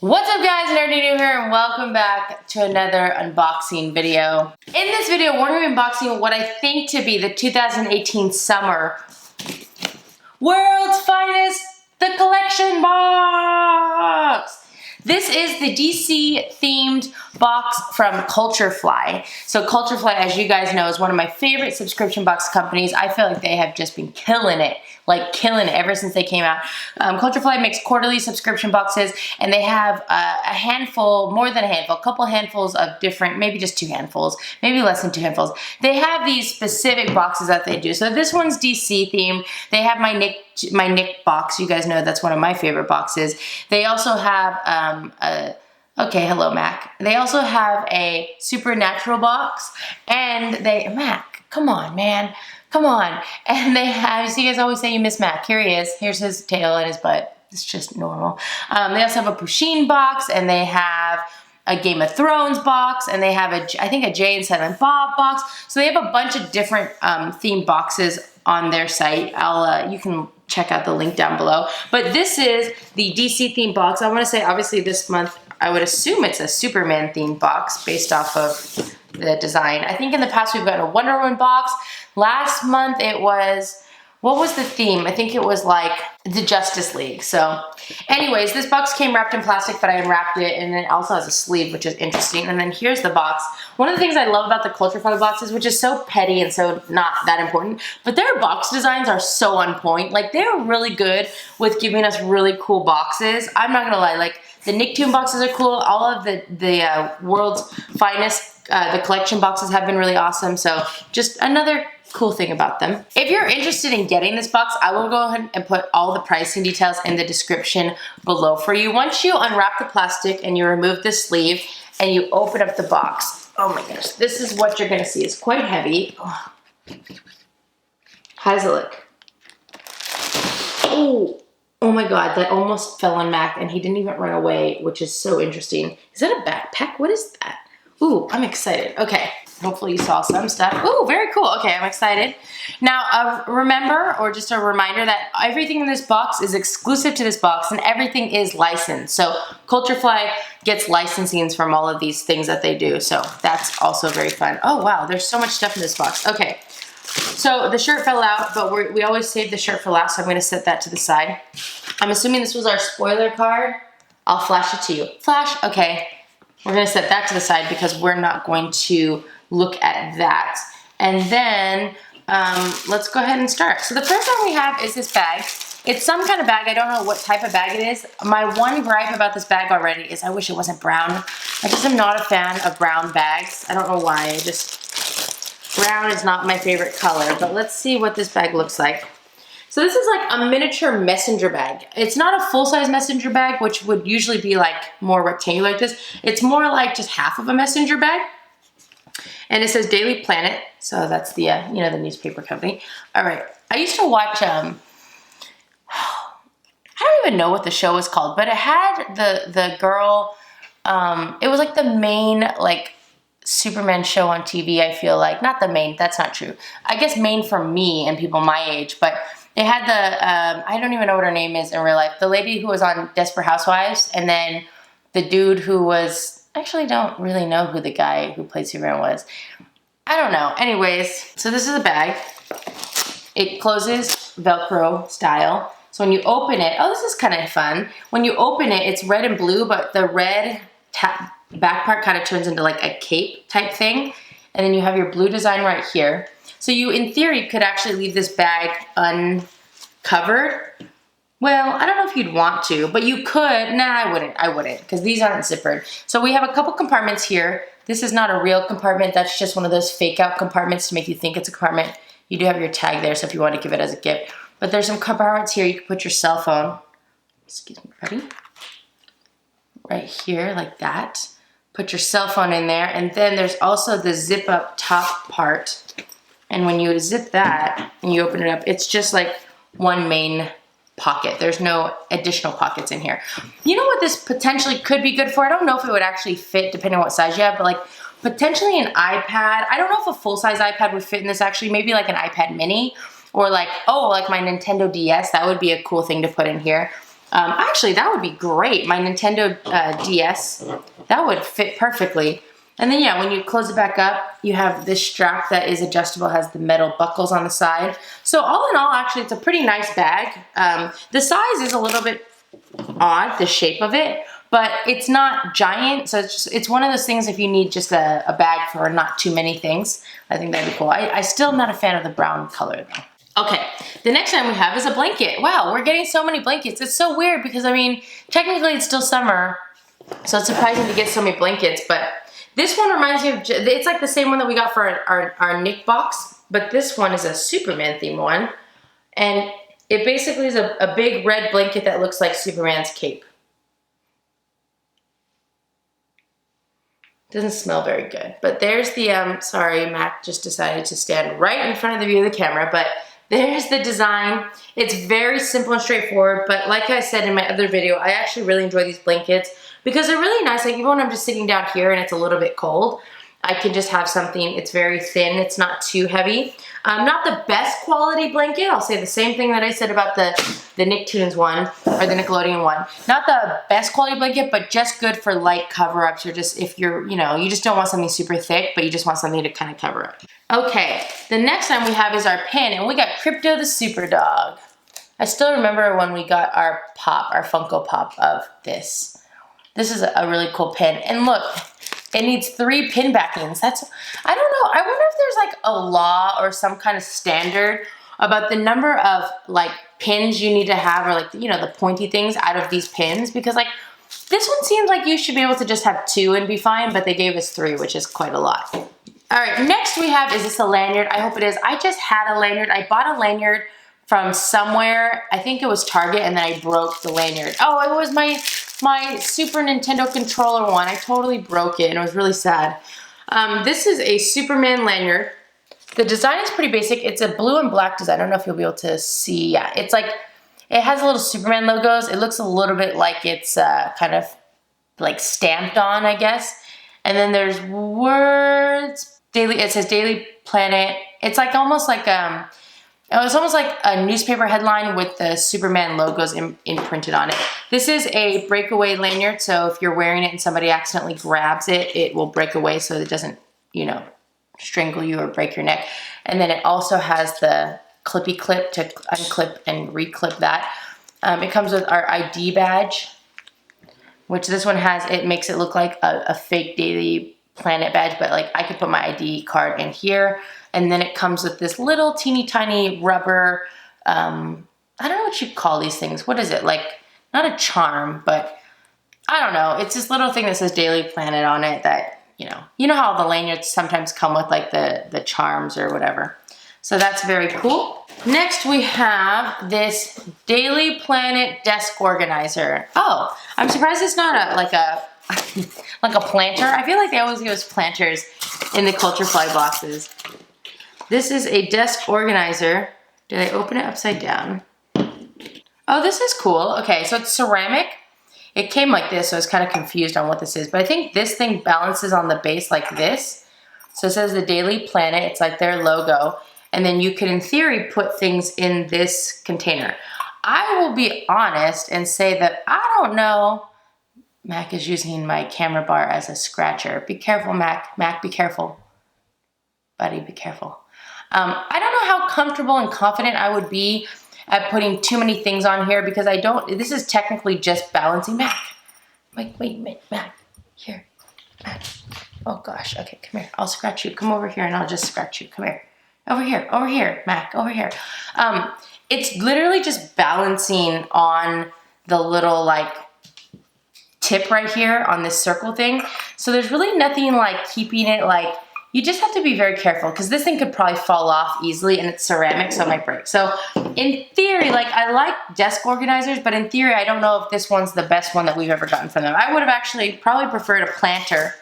What's up guys, Nerdy New here and welcome back to another unboxing video. In this video, we're going to be unboxing what I think to be the 2018 summer World's Finest, the collection box. This is the DC themed box from Culturefly. So Culturefly, as you guys know, is one of my favorite subscription box companies. I feel like they have just been killing it, ever since they came out. Culturefly makes quarterly subscription boxes, and they have a handful, more than a handful, a couple handfuls of different, maybe just 2 handfuls, maybe less than 2 handfuls. They have these specific boxes that they do. So this one's DC themed. They have my Nick box. You guys know that's one of my favorite boxes. They also have okay, hello Mac. They also have a Supernatural box, and Mac, come on, man. Come on. And they have, so you guys always say you miss Mac. Here he is. Here's his tail and his butt. It's just normal. They also have a Pusheen box, and they have a Game of Thrones box, and they have I think a Jay and Silent Bob box. So they have a bunch of different themed boxes on their site. You can check out the link down below. But this is the DC themed box. I want to say, obviously this month, I would assume it's a Superman themed box based off of the design. I think in the past we've got a Wonder Woman box. Last month it was, what was the theme? I think it was like the Justice League. So anyways, this box came wrapped in plastic, but I unwrapped it, and it also has a sleeve, which is interesting. And then here's the box. One of the things I love about the Culturefly boxes, which is so petty and so not that important, but their box designs are so on point. Like, they're really good with giving us really cool boxes. I'm not gonna lie, like the Nicktoon boxes are cool. All of the World's Finest, the collection boxes have been really awesome. So just another cool thing about them. If you're interested in getting this box, I will go ahead and put all the pricing details in the description below for you. Once you unwrap the plastic and you remove the sleeve and you open up the box, oh my gosh, this is what you're gonna see. It's quite heavy. Oh. How does it look? Oh my God, that almost fell on Mac and he didn't even run away, which is so interesting. Is that a backpack? What is that? Ooh, I'm excited. Okay, hopefully you saw some stuff. Ooh, very cool. Okay, I'm excited. Now, remember, or just a reminder, that everything in this box is exclusive to this box and everything is licensed. So Culturefly gets licensings from all of these things that they do. So that's also very fun. Oh wow, there's so much stuff in this box. Okay, so the shirt fell out, but we always save the shirt for last, so I'm gonna set that to the side. I'm assuming this was our spoiler card. I'll flash it to you. Flash, okay. We're gonna set that to the side because we're not going to look at that. And then let's go ahead and start. So the first one we have is this bag. It's some kind of bag. I don't know what type of bag it is. My one gripe about this bag already is I wish it wasn't brown. I just am not a fan of brown bags. I don't know why. Brown is not my favorite color. But let's see what this bag looks like. So this is like a miniature messenger bag. It's not a full-size messenger bag, which would usually be like more rectangular like this. It's more like just half of a messenger bag. And it says Daily Planet. So that's the, you know, the newspaper company. All right. I used to watch, I don't even know what the show was called, but it had the girl, it was like the main, like, Superman show on TV, I feel like. Not the main, that's not true. I guess main for me and people my age, but they had the, I don't even know what her name is in real life. The lady who was on Desperate Housewives, and then the dude who was, actually don't really know who the guy who played Superman was. I don't know. Anyways, so this is a bag. It closes Velcro style. So when you open it, oh, this is kind of fun. When you open it, it's red and blue, but the red back part kind of turns into like a cape type thing. And then you have your blue design right here. So you, in theory, could actually leave this bag uncovered. Well, I don't know if you'd want to, but you could. Nah, I wouldn't, because these aren't zippered. So we have a couple compartments here. This is not a real compartment. That's just one of those fake out compartments to make you think it's a compartment. You do have your tag there, so if you want to give it as a gift. But there's some compartments here. You can put your cell phone. Excuse me, ready? Right here, like that. Put your cell phone in there. And then there's also the zip up top part. And when you zip that and you open it up, it's just like one main pocket. There's no additional pockets in here. You know what this potentially could be good for? I don't know if it would actually fit depending on what size you have, but like potentially an iPad. I don't know if a full-size iPad would fit in this actually. Maybe like an iPad mini, or like, oh, like my Nintendo DS. That would be a cool thing to put in here. Actually, that would be great. My Nintendo DS, that would fit perfectly. And then yeah, when you close it back up, you have this strap that is adjustable, has the metal buckles on the side. So all in all, actually, it's a pretty nice bag. The size is a little bit odd, the shape of it, but it's not giant. So it's one of those things if you need just a bag for not too many things. I think that'd be cool. I still am not a fan of the brown color though. Okay, the next item we have is a blanket. Wow, we're getting so many blankets. It's so weird because I mean, technically it's still summer, so it's surprising to get so many blankets, but this one reminds me of, it's like the same one that we got for our Nick box, but this one is a Superman themed one. And it basically is a big red blanket that looks like Superman's cape. Doesn't smell very good. But there's the, sorry, Mac just decided to stand right in front of the view of the camera, but there's the design. It's very simple and straightforward, but like I said in my other video, I actually really enjoy these blankets because they're really nice. Like even when I'm just sitting down here and it's a little bit cold, I can just have something, it's very thin, it's not too heavy. Not the best quality blanket, I'll say the same thing that I said about the Nicktoons one, or the Nickelodeon one. Not the best quality blanket, but just good for light cover-ups, or just if you're, you know, you just don't want something super thick, but you just want something to kind of cover up. Okay, the next time we have is our pin, and we got Krypto the Superdog. I still remember when we got our pop, our Funko Pop of this. This is a really cool pin, and look, it needs 3 pin backings. That's, I don't know, I wonder if there's like a law or some kind of standard about the number of like pins you need to have, or like, you know, the pointy things out of these pins, because like this one seems like you should be able to just have 2 and be fine, but they gave us 3, which is quite a lot. All right, next we have, is this a lanyard? I hope it is. I just had a lanyard. I bought a lanyard from somewhere. I think it was Target, and then I broke the lanyard. Oh, it was my Super Nintendo controller one. I totally broke it, and it was really sad. This is a Superman lanyard. The design is pretty basic. It's a blue and black design. I don't know if you'll be able to see. Yeah, it's like, it has little Superman logos. It looks a little bit like it's kind of like stamped on, I guess. And then there's words, daily, it says Daily Planet. It's like almost like, it's almost like a newspaper headline with the Superman logos imprinted on it. This is a breakaway lanyard, so if you're wearing it and somebody accidentally grabs it, it will break away so it doesn't, you know, strangle you or break your neck. And then it also has the clippy clip to unclip and reclip that. It comes with our ID badge, which this one has, it makes it look like a fake Daily Planet badge, but like I could put my ID card in here. And then it comes with this little teeny tiny rubber, I don't know what you call these things. What is it? Like, not a charm, but I don't know. It's this little thing that says Daily Planet on it that, you know how the lanyards sometimes come with like the charms or whatever. So that's very cool. Next we have this Daily Planet desk organizer. Oh, I'm surprised it's not like a planter. I feel like they always give us planters in the Culture Fly boxes. This is a desk organizer. Did I open it upside down? Oh, this is cool. Okay, so it's ceramic. It came like this, so I was kind of confused on what this is. But I think this thing balances on the base like this. So it says the Daily Planet. It's like their logo. And then you can, in theory, put things in this container. I will be honest and say that I don't know. Mac is using my camera bar as a scratcher. Be careful, Mac. Mac, be careful. Buddy, be careful. I don't know how comfortable and confident I would be at putting too many things on here because I don't, this is technically just balancing. Mac, wait, Mac, here, Mac. Oh gosh, okay, come here. I'll scratch you. Come over here and I'll just scratch you. Come here. Over here, Mac, over here. It's literally just balancing on the little like tip right here on this circle thing. So there's really nothing like keeping it like, you just have to be very careful because this thing could probably fall off easily and it's ceramic, so it might break. So in theory, like I like desk organizers, but in theory, I don't know if this one's the best one that we've ever gotten from them. I would have actually probably preferred a planter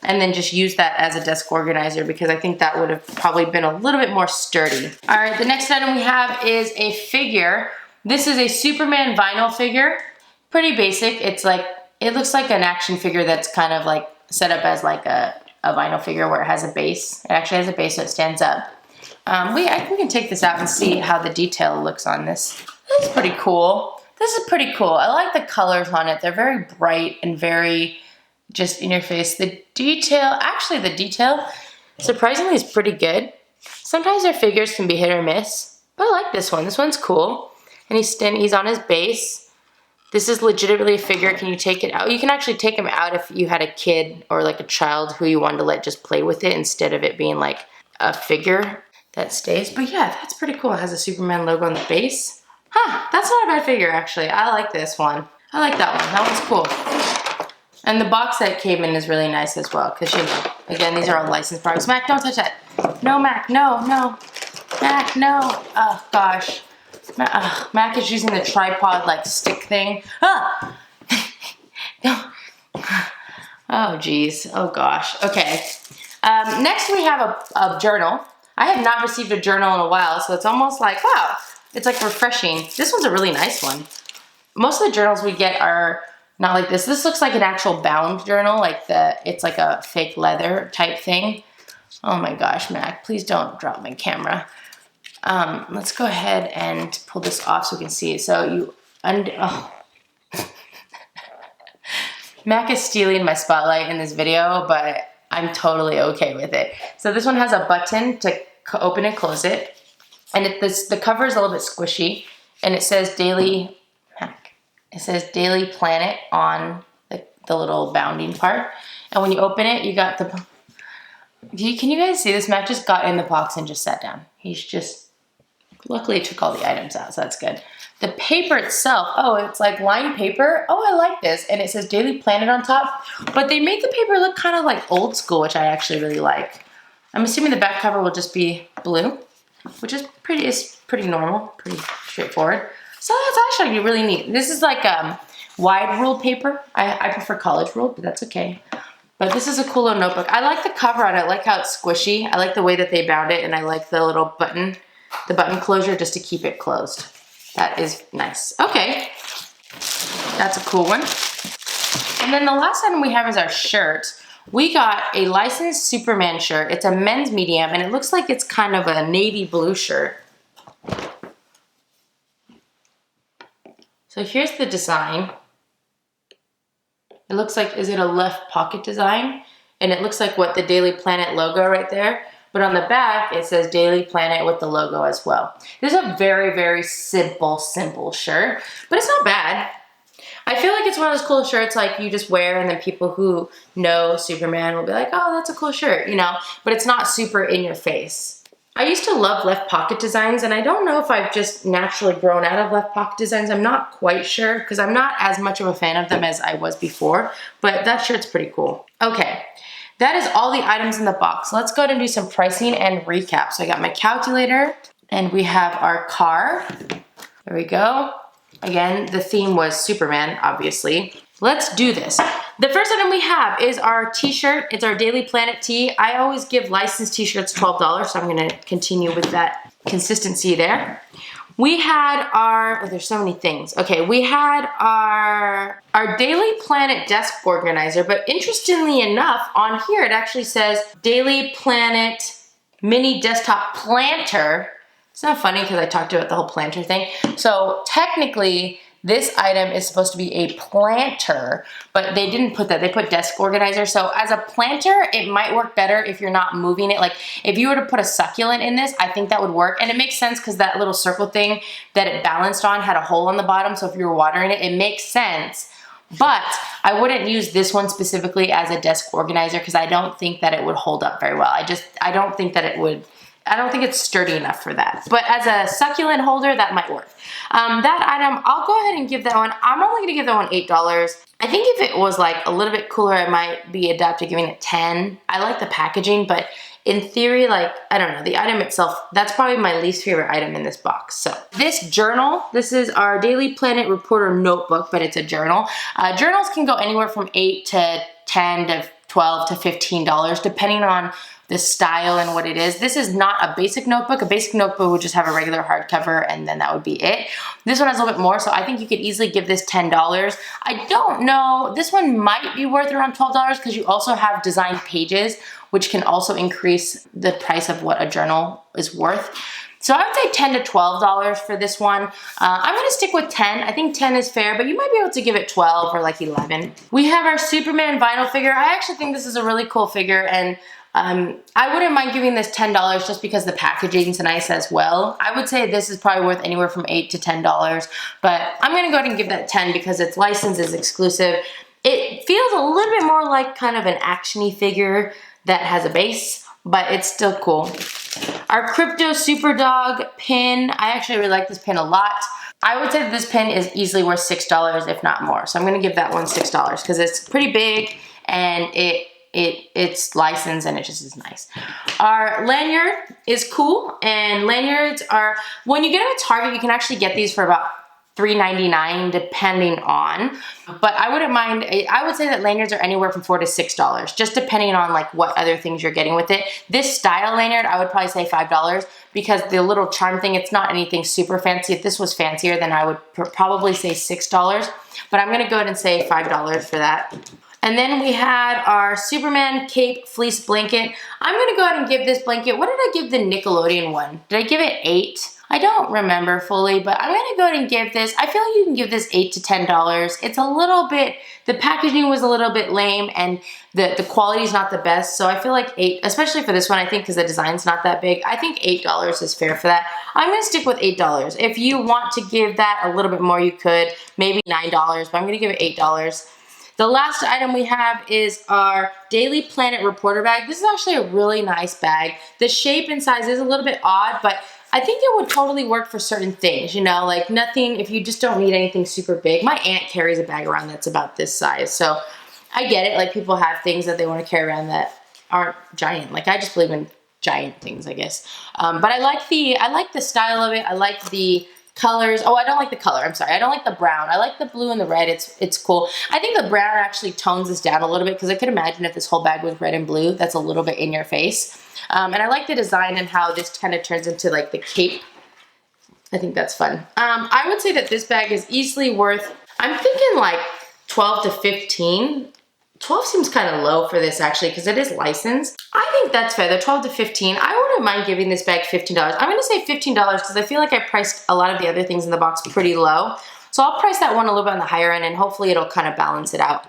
and then just use that as a desk organizer because I think that would have probably been a little bit more sturdy. All right, the next item we have is a figure. This is a Superman vinyl figure. Pretty basic. It's like, it looks like an action figure that's kind of like set up as like a vinyl figure where it has a base. It actually has a base so it stands up. I think we can take this out and see how the detail looks on this. That's pretty cool. This is pretty cool. I like the colors on it. They're very bright and very just in your face. The detail, surprisingly is pretty good. Sometimes their figures can be hit or miss, but I like this one. This one's cool. And he's on his base. This is legitimately a figure. Can you take it out? You can actually take him out if you had a kid or like a child who you wanted to let just play with it instead of it being like a figure that stays. But yeah, that's pretty cool. It has a Superman logo on the base. Huh, that's not a bad figure actually. I like this one. I like that one. That one's cool. And the box that came in is really nice as well because, you know, again, these are all licensed products. Mac, don't touch that. No, Mac, no, no. Mac, no. Oh, gosh. Mac is using the tripod like stick thing. Ah! Oh geez, oh gosh. Okay, next we have a journal. I have not received a journal in a while, so it's almost like, wow, it's like refreshing. This one's a really nice one. Most of the journals we get are not like this. This looks like an actual bound journal, like it's like a fake leather type thing. Oh my gosh, Mac, please don't drop my camera. Let's go ahead and pull this off so we can see it. So Mac is stealing my spotlight in this video, but I'm totally okay with it. So this one has a button to open and close it. And the cover is a little bit squishy. And it says Daily Planet on the little bounding part. And when you open it, you got the... Can you guys see this? Mac just got in the box and just sat down. He's just... Luckily, it took all the items out, so that's good. The paper itself, oh, it's like lined paper. Oh, I like this. And it says Daily Planet on top. But they made the paper look kind of like old school, which I actually really like. I'm assuming the back cover will just be blue, which is pretty normal, pretty straightforward. So that's actually really neat. This is like wide ruled paper. I prefer college ruled, but that's okay. But this is a cool little notebook. I like the cover on it. I like how it's squishy. I like the way that they bound it, and I like the little button. The button closure just to keep it closed. That is nice. Okay, that's a cool one. And then the last item we have is our shirt. We got a licensed Superman shirt. It's a men's medium, and it looks like it's kind of a navy blue shirt. So here's the design. It looks like, is it a left pocket design? And it looks like what the Daily Planet logo right there. But on the back, it says Daily Planet with the logo as well. This is a very, very simple shirt, but it's not bad. I feel like it's one of those cool shirts like you just wear and then people who know Superman will be like, oh, that's a cool shirt, you know? But it's not super in your face. I used to love left pocket designs, and I don't know if I've just naturally grown out of left pocket designs. I'm not quite sure because I'm not as much of a fan of them as I was before, but that shirt's pretty cool. Okay. That is all the items in the box. Let's go ahead and do some pricing and recap. So I got my calculator, and we have our car. There we go. Again, the theme was Superman, obviously. Let's do this. The first item we have is our t-shirt. It's our Daily Planet tee. I always give licensed t-shirts $12, so I'm gonna continue with that consistency there. We had our, oh, there's so many things. Okay, we had our Daily Planet desk organizer, but interestingly enough, on here it actually says Daily Planet mini desktop planter. It's not funny because I talked about the whole planter thing. So technically, this item is supposed to be a planter, but they didn't put that. They put desk organizer. So as a planter, it might work better if you're not moving it. Like if you were to put a succulent in this, I think that would work. And it makes sense because that little circle thing that it balanced on had a hole on the bottom. So if you were watering it, it makes sense. But I wouldn't use this one specifically as a desk organizer because I don't think that it would hold up very well. I don't think that it would. I don't think it's sturdy enough for that. But as a succulent holder, that might work. That item, I'll go ahead and give that one, I'm only gonna give that one $8. I think if it was like a little bit cooler, I might be adapted giving it 10. I like the packaging, but in theory, like, I don't know, the item itself, that's probably my least favorite item in this box. So this journal, this is our Daily Planet Reporter notebook, but it's a journal. Journals can go anywhere from 8 to 10 to 12 to $15, depending on the style and what it is. This is not a basic notebook. A basic notebook would just have a regular hardcover and then that would be it. This one has a little bit more, so I think you could easily give this $10. I don't know, this one might be worth around $12 because you also have designed pages, which can also increase the price of what a journal is worth. So I would say $10 to $12 for this one. I'm gonna stick with 10. I think 10 is fair, but you might be able to give it 12 or like 11. We have our Superman vinyl figure. I actually think this is a really cool figure, and I wouldn't mind giving this $10 just because the packaging is nice as well. I would say this is probably worth anywhere from $8 to $10, but I'm gonna go ahead and give that 10 because it's licensed, it's exclusive. It feels a little bit more like kind of an action-y figure that has a base, but it's still cool. Our Krypto Superdog pin. I actually really like this pin a lot. I would say that this pin is easily worth $6, if not more. So I'm gonna give that one $6 because it's pretty big and it's licensed and it just is nice. Our lanyard is cool, and lanyards are, when you get them at Target, you can actually get these for about $3.99 depending on, but I wouldn't mind. I would say that lanyards are anywhere from $4 to $6, just depending on like what other things you're getting with it. This style lanyard, I would probably say $5 because the little charm thing, it's not anything super fancy. If this was fancier, then I would probably say $6, but I'm gonna go ahead and say $5 for that. And then we had our Superman cape fleece blanket. I'm gonna go ahead and give this blanket, what did I give the Nickelodeon one? Did I give it 8? I don't remember fully, but I'm gonna go ahead and give this, I feel like you can give this $8 to $10. It's a little bit, the packaging was a little bit lame and the quality is not the best. So I feel like 8, especially for this one, I think because the design's not that big, I think $8 is fair for that. I'm gonna stick with $8. If you want to give that a little bit more, you could, maybe $9, but I'm gonna give it $8. The last item we have is our Daily Planet Reporter bag. This is actually a really nice bag. The shape and size is a little bit odd, but I think it would totally work for certain things, you know, like nothing, if you just don't need anything super big. My aunt carries a bag around that's about this size, so I get it. Like people have things that they want to carry around that aren't giant. Like I just believe in giant things, I guess. But I like the style of it. I like the colors. Oh, I don't like the color. I'm sorry. I don't like the brown. I like the blue and the red. It's cool. I think the brown actually tones this down a little bit because I could imagine if this whole bag was red and blue, that's a little bit in your face. And I like the design and how this kind of turns into like the cape. I think that's fun. I would say that this bag is easily worth, I'm thinking like 12 to 15. 12 seems kind of low for this actually because it is licensed. I think that's fair, the 12 to 15. I wouldn't mind giving this bag $15. I'm gonna say $15 because I feel like I priced a lot of the other things in the box pretty low. So I'll price that one a little bit on the higher end and hopefully it'll kind of balance it out.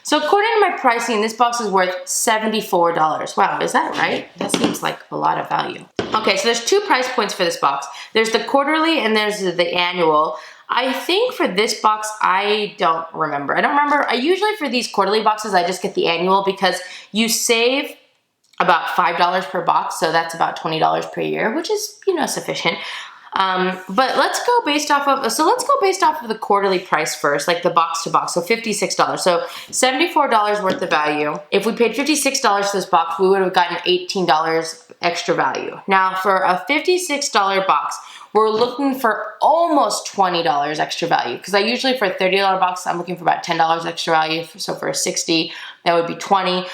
So according to my pricing, this box is worth $74. Wow, is that right? That seems like a lot of value. Okay, so there's 2 price points for this box. There's the quarterly and there's the annual. I think for this box, I don't remember. I usually for these quarterly boxes, I just get the annual because you save about $5 per box. So that's about $20 per year, which is, you know, sufficient. But let's go based off of the quarterly price first, like the box to box. So $56. So $74 worth of value. If we paid $56 for this box, we would have gotten $18 extra value. Now for a $56 box, we're looking for almost $20 extra value because I usually for a $30 box, I'm looking for about $10 extra value. So for a $60, that would be $20,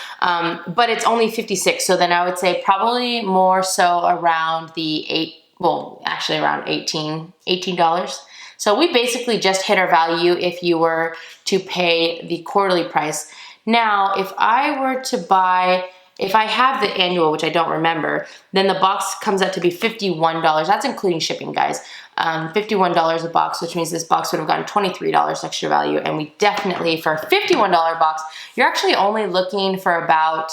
but it's only $56. So then I would say probably more so around the around $18. So we basically just hit our value if you were to pay the quarterly price. Now, if I have the annual, which I don't remember, then the box comes out to be $51. That's including shipping, guys. $51 a box, which means this box would have gotten $23 extra value. And we definitely, for a $51 box, you're actually only looking for about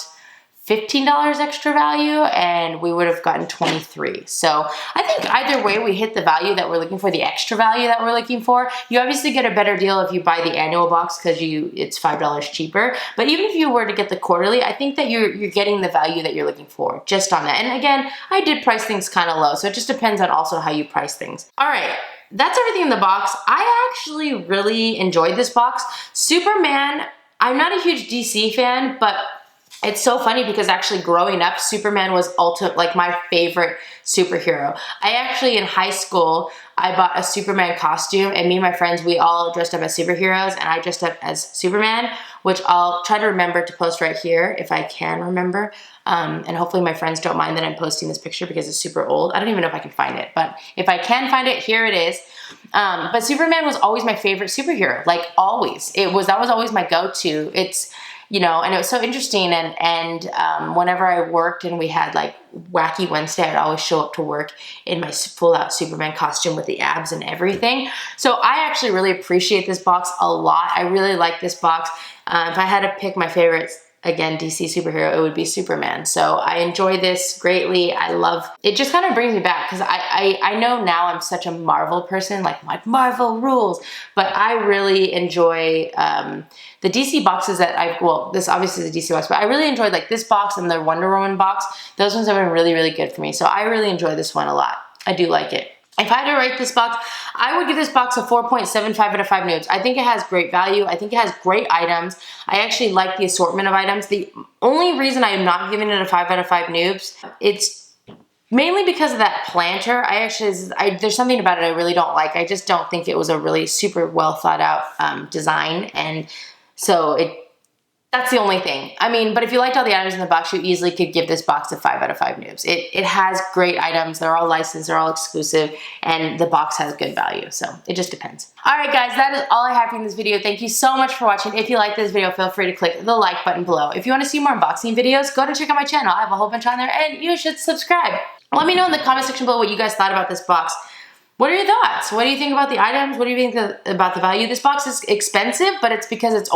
$15 extra value, and we would have gotten 23. So I think either way we hit the value that we're looking for, the extra value that we're looking for. You obviously get a better deal if you buy the annual box because it's $5 cheaper. But even if you were to get the quarterly, I think that you're getting the value that you're looking for just on that. And again, I did price things kind of low, so it just depends on also how you price things. All right. That's everything in the box. I actually really enjoyed this box. Superman, I'm not a huge DC fan, but it's so funny because actually growing up, Superman was like my favorite superhero. I actually, in high school, I bought a Superman costume and me and my friends, we all dressed up as superheroes and I dressed up as Superman, which I'll try to remember to post right here if I can remember. And hopefully my friends don't mind that I'm posting this picture because it's super old. I don't even know if I can find it, but if I can find it, here it is. But Superman was always my favorite superhero, like always. That was always my go-to. you know, and it was so interesting. And whenever I worked and we had like Wacky Wednesday, I'd always show up to work in my full out Superman costume with the abs and everything. So I actually really appreciate this box a lot. I really like this box. If I had to pick my favorites, again, DC superhero, it would be Superman. So I enjoy this greatly. I love, it just kind of brings me back because I know now I'm such a Marvel person, like Marvel rules, but I really enjoy the DC boxes that well, this obviously is a DC box, but I really enjoyed like this box and the Wonder Woman box. Those ones have been really, really good for me. So I really enjoy this one a lot. I do like it. If I had to rate this box, I would give this box a 4.75 out of 5 Newbs. I think it has great value. I think it has great items. I actually like the assortment of items. The only reason I am not giving it a 5 out of 5 Newbs, it's mainly because of that planter. There's something about it I really don't like. I just don't think it was a really super well thought out design. And so that's the only thing. I mean, but if you liked all the items in the box, you easily could give this box a 5 out of 5 Newbs. It has great items. They're all licensed. They're all exclusive. And the box has good value. So it just depends. All right, guys. That is all I have for you in this video. Thank you so much for watching. If you like this video, feel free to click the like button below. If you want to see more unboxing videos, go to check out my channel. I have a whole bunch on there. And you should subscribe. Let me know in the comment section below what you guys thought about this box. What are your thoughts? What do you think about the items? What do you think about the value? This box is expensive, but it's because it's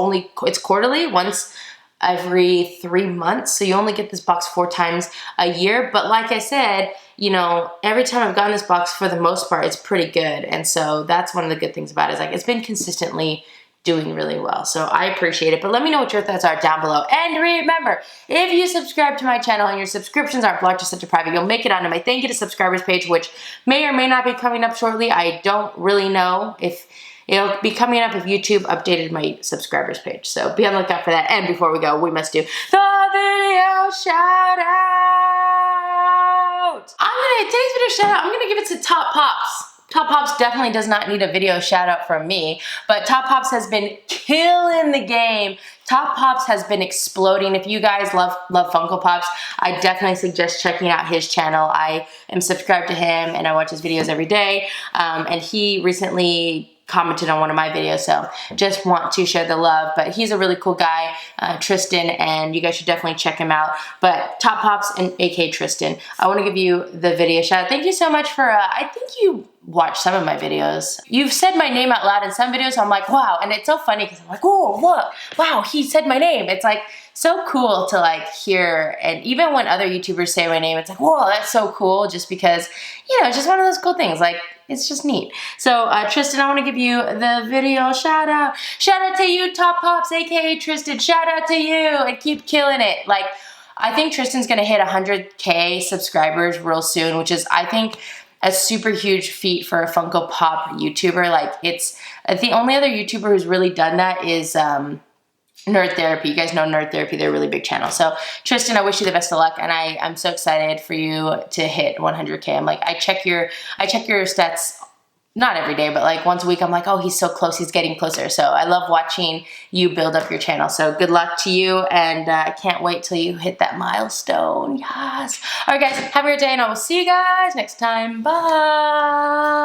quarterly, once every 3 months. So you only get this box 4 times a year. But like I said, you know, every time I've gotten this box, for the most part, it's pretty good. And so that's one of the good things about it, is like it's been consistently doing really well. So I appreciate it. But let me know what your thoughts are down below. And remember, if you subscribe to my channel and your subscriptions aren't blocked or set to private, you'll make it onto my thank you to subscribers page, which may or may not be coming up shortly. I don't really know if it'll be coming up if YouTube updated my subscribers page. So be on the lookout for that. And before we go, we must do the video shout out. Today's video shout out, I'm gonna give it to Top Pops. Top Pops definitely does not need a video shout out from me, but Top Pops has been killing the game. Top Pops has been exploding. If you guys love Funko Pops, I definitely suggest checking out his channel. I am subscribed to him and I watch his videos every day. And he recently commented on one of my videos, so just want to share the love. But he's a really cool guy, Tristan, and you guys should definitely check him out. But Top Pops and aka Tristan, I want to give you the video shout out. Thank you so much for, I think you watched some of my videos. You've said my name out loud in some videos, so I'm like, wow. And it's so funny because I'm like, oh, what? Wow, he said my name. It's like so cool to like hear, and even when other YouTubers say my name, it's like, whoa, that's so cool, just because, you know, it's just one of those cool things. Like, it's just neat. So Tristan, I want to give you the video shout out. Shout out to you, Top Pops, aka Tristan. Shout out to you, and keep killing it. Like, I think Tristan's gonna hit 100K subscribers real soon, which is, I think, a super huge feat for a Funko Pop YouTuber. Like, it's the only other YouTuber who's really done that is Nerd Therapy. You guys know Nerd Therapy, they're a really big channel. So Tristan, I wish you the best of luck, and I'm so excited for you to hit 100K. I'm like, I check your stats, not every day, but like once a week. I'm like, oh, he's so close, he's getting closer. So I love watching you build up your channel. So good luck to you, and I can't wait till you hit that milestone. Yes. All right, guys, have a great day, and I will see you guys next time. Bye.